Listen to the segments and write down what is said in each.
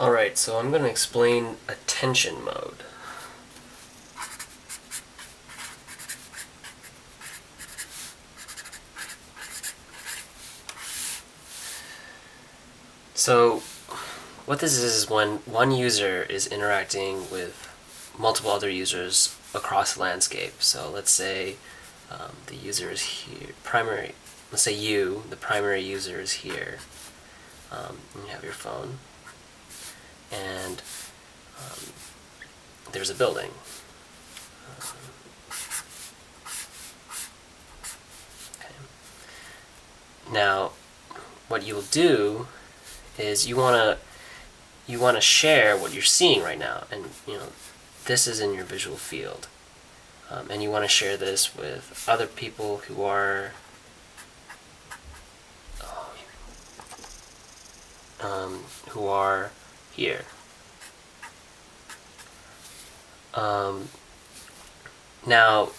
Alright, so I'm going to explain attention mode. So what this is when one user is interacting with multiple other users across the landscape. So let's say the user is here, let's say you, the primary user, is here. You have your phone, and there's a building. Okay. Now, what you'll do is you want to share what you're seeing right now, and this is in your visual field, and you want to share this with other people who are here. Now,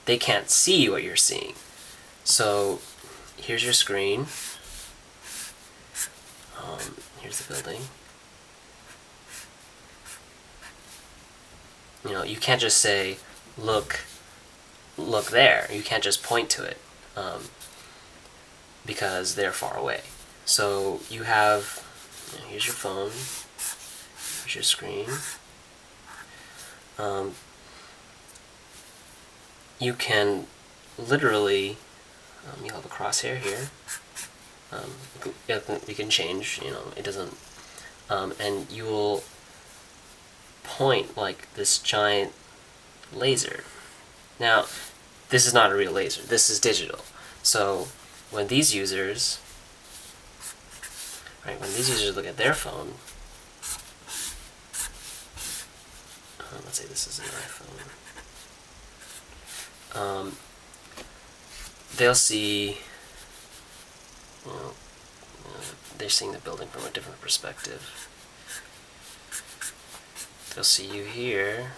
they can't see what you're seeing. So here's your screen. Here's the building. You can't just say, look there. You can't just point to it because they're far away. So you have, here's your phone, here's your screen. You can literally, you have a crosshair here. You can change, it doesn't, and you will point like this giant laser. Now, this is not a real laser, this is digital. So when these users look at their phone, let's say this is an iPhone, they'll see, they're seeing the building from a different perspective. They'll see you here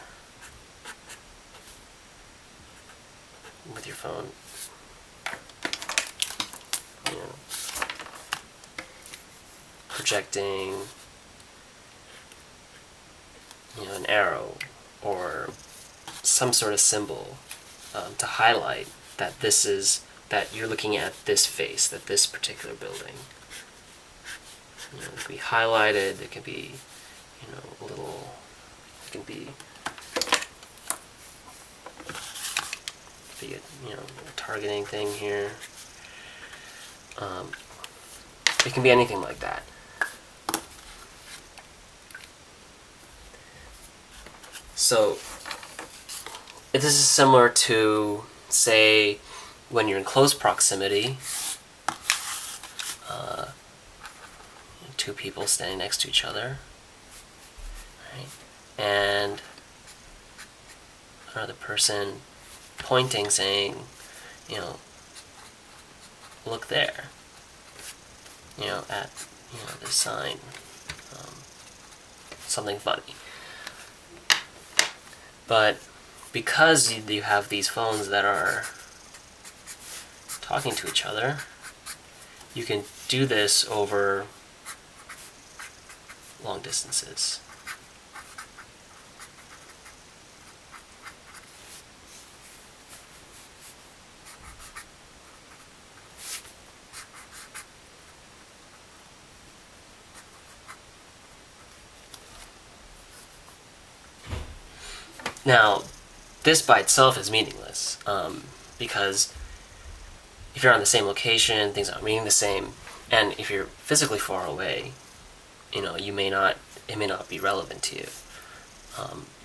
with your phone. Projecting an arrow or some sort of symbol to highlight that that you're looking at this face, that this particular building. It can be highlighted, it can be a little, it can be a targeting thing here. It can be anything like that. So this is similar to, say, when you're in close proximity, two people standing next to each other, right? And another person pointing, saying, look there, at this sign, something funny. But because you have these phones that are talking to each other, you can do this over long distances. Now, this by itself is meaningless, because if you're on the same location, things aren't meaning the same, and if you're physically far away, it may not be relevant to you,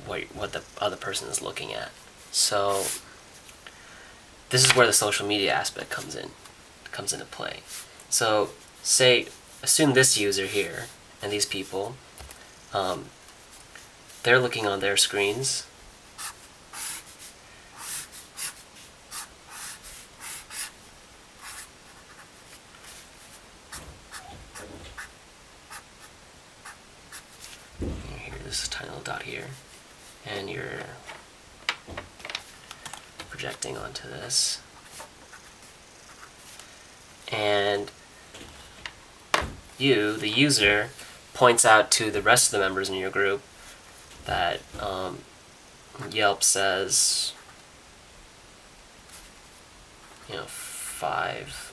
what the other person is looking at. So this is where the social media aspect comes into play. So assume this user here and these people, they're looking on their screens. This tiny little dot here, and you're projecting onto this, and you, the user, points out to the rest of the members in your group that Yelp says, 5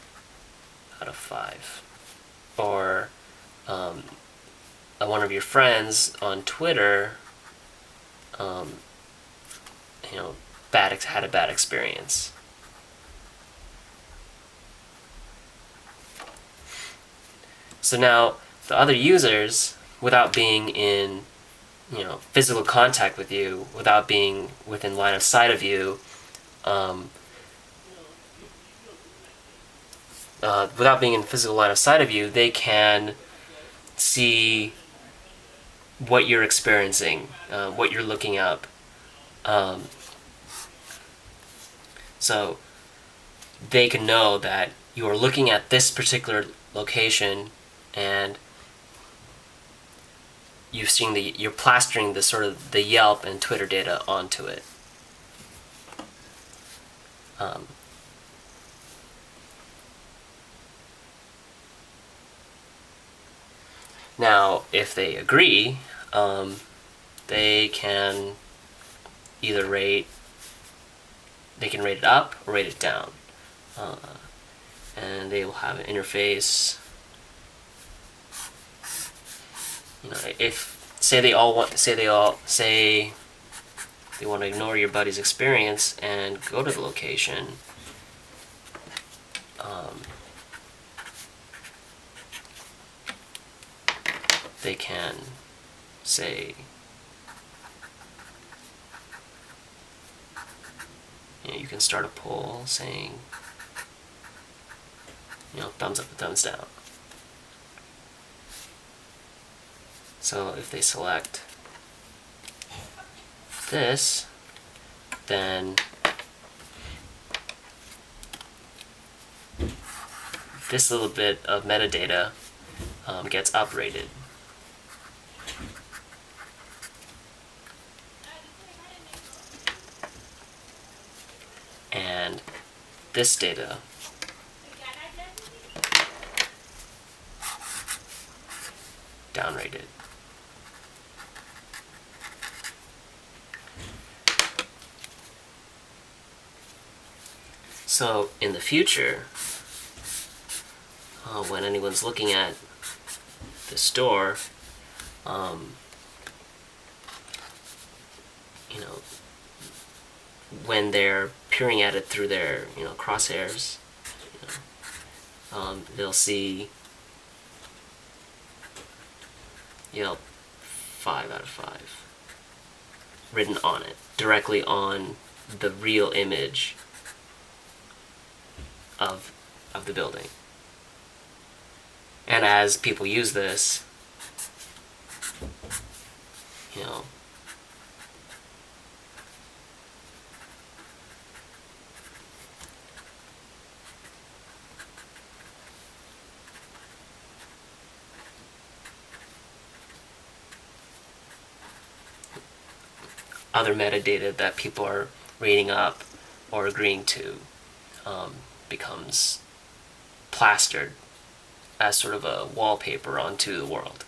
out of 5. Or one of your friends on Twitter, had a bad experience. So now the other users, without being in physical contact with you, without being within line of sight of you, without being in physical line of sight of you, they can see what you're experiencing, what you're looking up. So they can know that you are looking at this particular location, and you're plastering the sort of the Yelp and Twitter data onto it. Now, if they agree, they can either rate it up or rate it down, and they will have an interface. If say they want to ignore your buddy's experience and go to the location, they can say, you can start a poll saying, thumbs up or thumbs down. So if they select this, then this little bit of metadata gets uprated. And this data downrated. So in the future, when anyone's looking at the store, when they're peering at it through their crosshairs, they'll see 5 out of 5 written on it, directly on the real image of the building. And as people use this, other metadata that people are rating up or agreeing to becomes plastered as sort of a wallpaper onto the world.